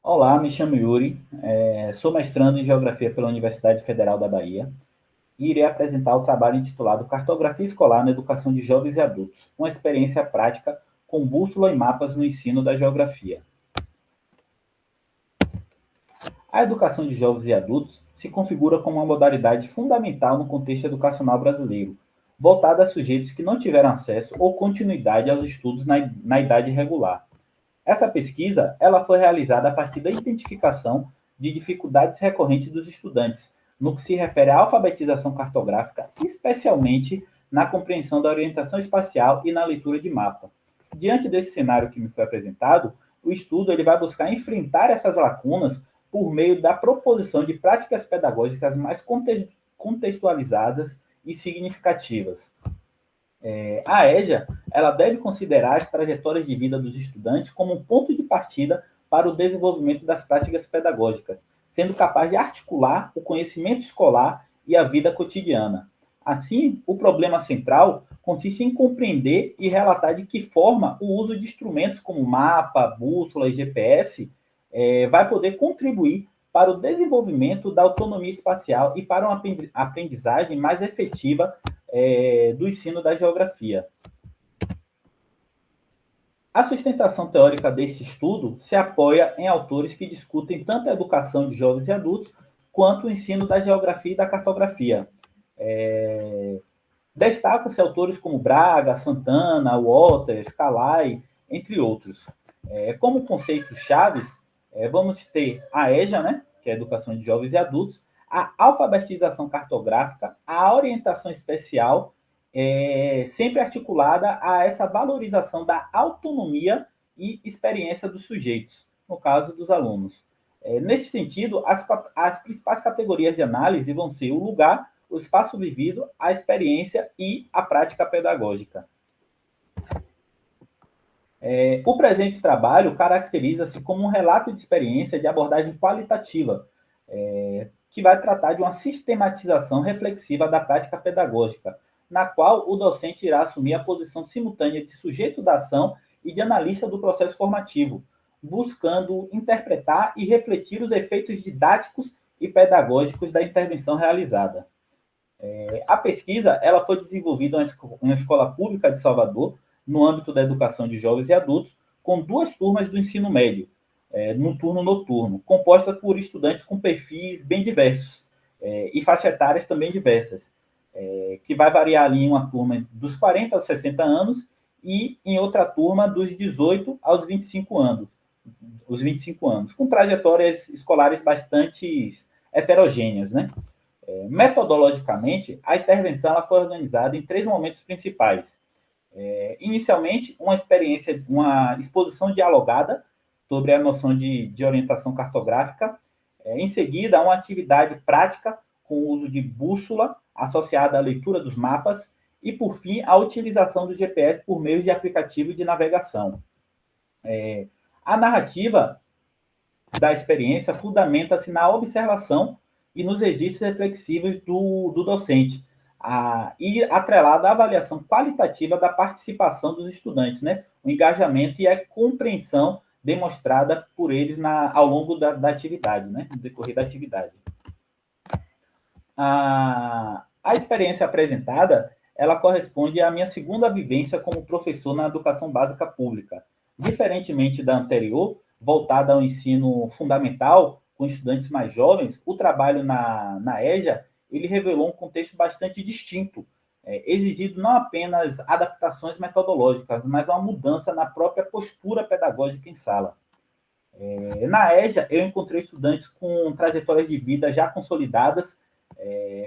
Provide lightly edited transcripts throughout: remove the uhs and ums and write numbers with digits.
Olá, me chamo Yuri, sou mestrando em Geografia pela Universidade Federal da Bahia e irei apresentar o trabalho intitulado Cartografia Escolar na Educação de Jovens e Adultos, uma experiência prática com bússola e mapas no ensino da geografia. A educação de jovens e adultos se configura como uma modalidade fundamental no contexto educacional brasileiro, voltada a sujeitos que não tiveram acesso ou continuidade aos estudos na idade regular. Essa pesquisa ela foi realizada a partir da identificação de dificuldades recorrentes dos estudantes, no que se refere à alfabetização cartográfica, especialmente na compreensão da orientação espacial e na leitura de mapa. Diante desse cenário que me foi apresentado, o estudo ele vai buscar enfrentar essas lacunas por meio da proposição de práticas pedagógicas mais contextualizadas e significativas. A EJA ela deve considerar as trajetórias de vida dos estudantes como um ponto de partida para o desenvolvimento das práticas pedagógicas, sendo capaz de articular o conhecimento escolar e a vida cotidiana. Assim, o problema central consiste em compreender e relatar de que forma o uso de instrumentos como mapa, bússola e GPS vai poder contribuir para o desenvolvimento da autonomia espacial e para uma aprendizagem mais efetiva do ensino da geografia. A sustentação teórica deste estudo se apoia em autores que discutem tanto a educação de jovens e adultos quanto o ensino da geografia e da cartografia. Destacam-se autores como Braga, Santana, Walters, Calai, entre outros. Como conceitos chaves, vamos ter a EJA, né, que é a Educação de Jovens e Adultos, a alfabetização cartográfica, a orientação especial, sempre articulada a essa valorização da autonomia e experiência dos sujeitos, no caso dos alunos. Nesse sentido, as principais categorias de análise vão ser o lugar, o espaço vivido, a experiência e a prática pedagógica. O presente trabalho caracteriza-se como um relato de experiência de abordagem qualitativa, que vai tratar de uma sistematização reflexiva da prática pedagógica, na qual o docente irá assumir a posição simultânea de sujeito da ação e de analista do processo formativo, buscando interpretar e refletir os efeitos didáticos e pedagógicos da intervenção realizada. A pesquisa ela foi desenvolvida em uma escola pública de Salvador, no âmbito da educação de jovens e adultos, com duas turmas do ensino médio, no turno noturno, composta por estudantes com perfis bem diversos e faixas etárias também diversas, que vai variar ali em uma turma dos 40 aos 60 anos e em outra turma dos 18 aos 25 anos, os 25 anos, com trajetórias escolares bastante heterogêneas, né? Metodologicamente, a intervenção ela foi organizada em três momentos principais. Inicialmente, uma exposição dialogada sobre a noção de orientação cartográfica. Em seguida, uma atividade prática com o uso de bússola associada à leitura dos mapas. E, por fim, a utilização do GPS por meio de aplicativo de navegação. A narrativa da experiência fundamenta-se na observação e nos registros reflexivos do docente, e atrelada à avaliação qualitativa da participação dos estudantes, né? O engajamento e a compreensão demonstrada por eles ao longo da atividade, né? No decorrer da atividade. A experiência apresentada, ela corresponde à minha segunda vivência como professor na educação básica pública. Diferentemente da anterior, voltada ao ensino fundamental, com estudantes mais jovens, o trabalho na EJA ele revelou um contexto bastante distinto, exigindo não apenas adaptações metodológicas, mas uma mudança na própria postura pedagógica em sala. Na EJA, eu encontrei estudantes com trajetórias de vida já consolidadas,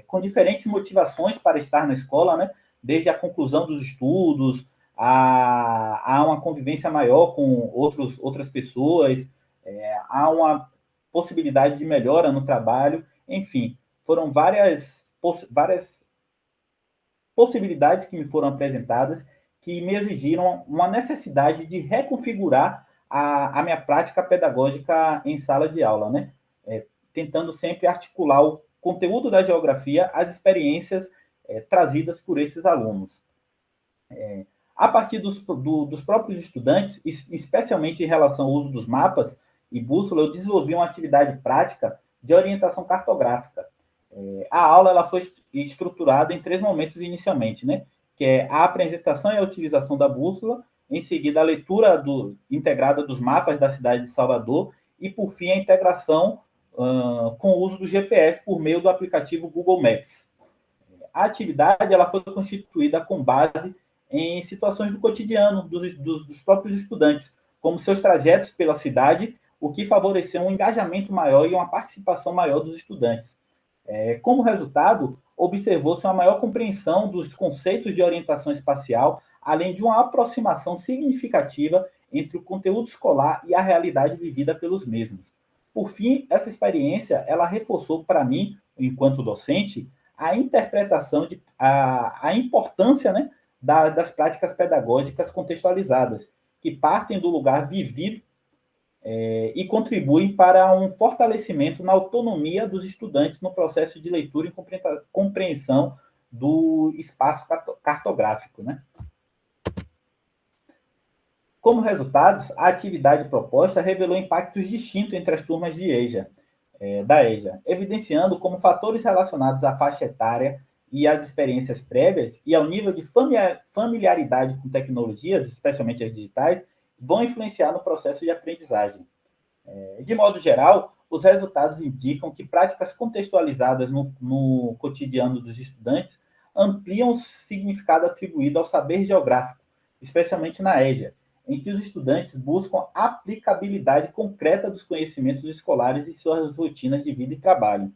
com diferentes motivações para estar na escola, né? Desde a conclusão dos estudos, a uma convivência maior com outras pessoas, há uma possibilidade de melhora no trabalho, enfim, foram várias possibilidades que me foram apresentadas que me exigiram uma necessidade de reconfigurar a minha prática pedagógica em sala de aula, né? Tentando sempre articular o conteúdo da geografia às experiências trazidas por esses alunos. A partir dos próprios estudantes, especialmente em relação ao uso dos mapas, e bússola, eu desenvolvi uma atividade prática de orientação cartográfica. A aula ela foi estruturada em 3 momentos inicialmente, né? Que é a apresentação e a utilização da bússola, em seguida a leitura integrada dos mapas da cidade de Salvador e, por fim, a integração com o uso do GPS por meio do aplicativo Google Maps. A atividade ela foi constituída com base em situações do cotidiano dos próprios estudantes, como seus trajetos pela cidade, o que favoreceu um engajamento maior e uma participação maior dos estudantes. Como resultado, observou-se uma maior compreensão dos conceitos de orientação espacial, além de uma aproximação significativa entre o conteúdo escolar e a realidade vivida pelos mesmos. Por fim, essa experiência ela reforçou para mim, enquanto docente, a interpretação a importância, né, das práticas pedagógicas contextualizadas, que partem do lugar vivido e contribuem para um fortalecimento na autonomia dos estudantes no processo de leitura e compreensão do espaço cartográfico, né? Como resultados, a atividade proposta revelou impactos distintos entre as turmas de da EJA, evidenciando como fatores relacionados à faixa etária e às experiências prévias e ao nível de familiaridade com tecnologias, especialmente as digitais, vão influenciar no processo de aprendizagem. De modo geral, os resultados indicam que práticas contextualizadas no cotidiano dos estudantes ampliam o significado atribuído ao saber geográfico, especialmente na EJA, em que os estudantes buscam aplicabilidade concreta dos conhecimentos escolares em suas rotinas de vida e trabalho.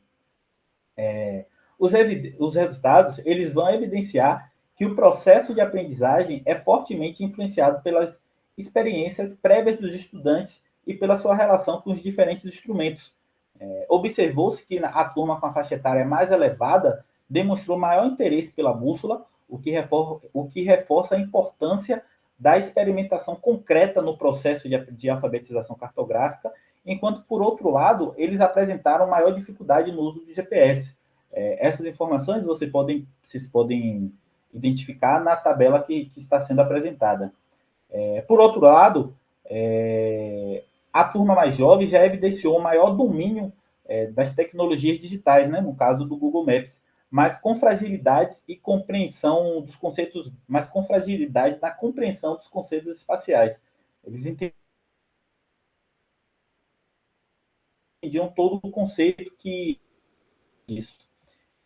Os resultados eles vão evidenciar que o processo de aprendizagem é fortemente influenciado pelas experiências prévias dos estudantes e pela sua relação com os diferentes instrumentos. Observou-se que a turma com a faixa etária mais elevada demonstrou maior interesse pela bússola, o que reforça a importância da experimentação concreta no processo de alfabetização cartográfica, enquanto, por outro lado, eles apresentaram maior dificuldade no uso do GPS. Essas informações vocês podem identificar na tabela que está sendo apresentada. Por outro lado, a turma mais jovem já evidenciou um maior domínio das tecnologias digitais, né, no caso do Google Maps, mas com fragilidades e compreensão dos conceitos, mas com fragilidade na compreensão dos conceitos espaciais. Eles entendiam todo o conceito que isso.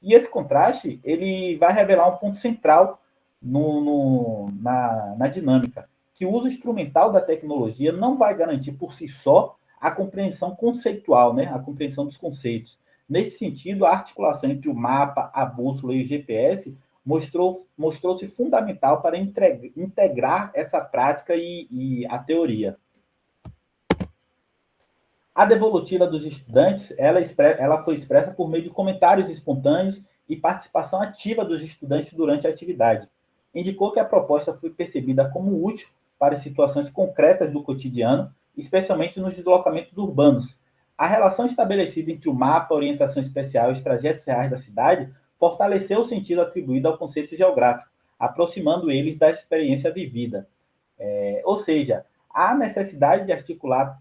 E esse contraste ele vai revelar um ponto central na dinâmica, que o uso instrumental da tecnologia não vai garantir por si só a compreensão conceitual, né? A compreensão dos conceitos. Nesse sentido, a articulação entre o mapa, a bússola e o GPS mostrou-se fundamental para integrar essa prática e a teoria. A devolutiva dos estudantes ela foi expressa por meio de comentários espontâneos e participação ativa dos estudantes durante a atividade. Indicou que a proposta foi percebida como útil para situações concretas do cotidiano, especialmente nos deslocamentos urbanos. A relação estabelecida entre o mapa, a orientação especial e os trajetos reais da cidade fortaleceu o sentido atribuído ao conceito geográfico, aproximando eles da experiência vivida. Ou seja, há necessidade de articular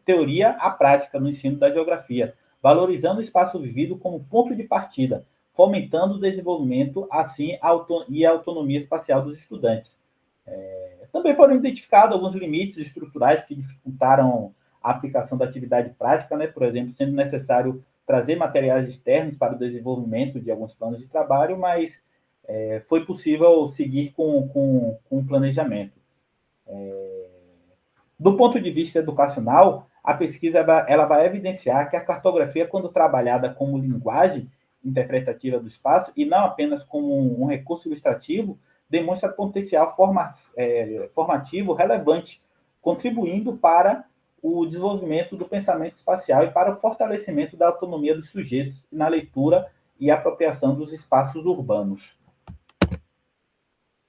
teoria à prática no ensino da geografia, valorizando o espaço vivido como ponto de partida, fomentando o desenvolvimento, assim, e a autonomia espacial dos estudantes. Também foram identificados alguns limites estruturais que dificultaram a aplicação da atividade prática, né? Por exemplo, sendo necessário trazer materiais externos para o desenvolvimento de alguns planos de trabalho, mas foi possível seguir com o planejamento. Do ponto de vista educacional, a pesquisa ela vai evidenciar que a cartografia, quando trabalhada como linguagem interpretativa do espaço e não apenas como um recurso ilustrativo, demonstra potencial formativo relevante, contribuindo para o desenvolvimento do pensamento espacial e para o fortalecimento da autonomia dos sujeitos na leitura e apropriação dos espaços urbanos.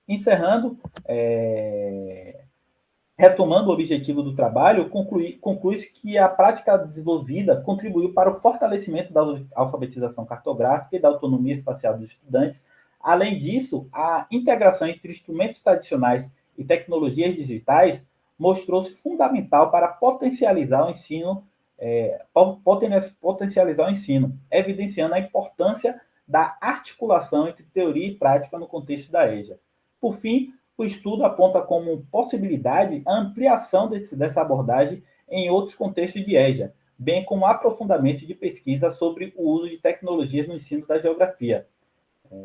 Encerrando, retomando o objetivo do trabalho, conclui-se que a prática desenvolvida contribuiu para o fortalecimento da alfabetização cartográfica e da autonomia espacial dos estudantes. Além disso, a integração entre instrumentos tradicionais e tecnologias digitais mostrou-se fundamental para potencializar o ensino, evidenciando a importância da articulação entre teoria e prática no contexto da EJA. Por fim, o estudo aponta como possibilidade a ampliação dessa abordagem em outros contextos de EJA, bem como aprofundamento de pesquisa sobre o uso de tecnologias no ensino da geografia.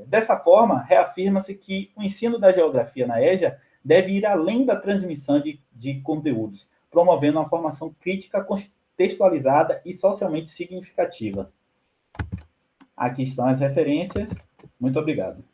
Dessa forma, reafirma-se que o ensino da geografia na EJA deve ir além da transmissão de conteúdos, promovendo uma formação crítica, contextualizada e socialmente significativa. Aqui estão as referências. Muito obrigado.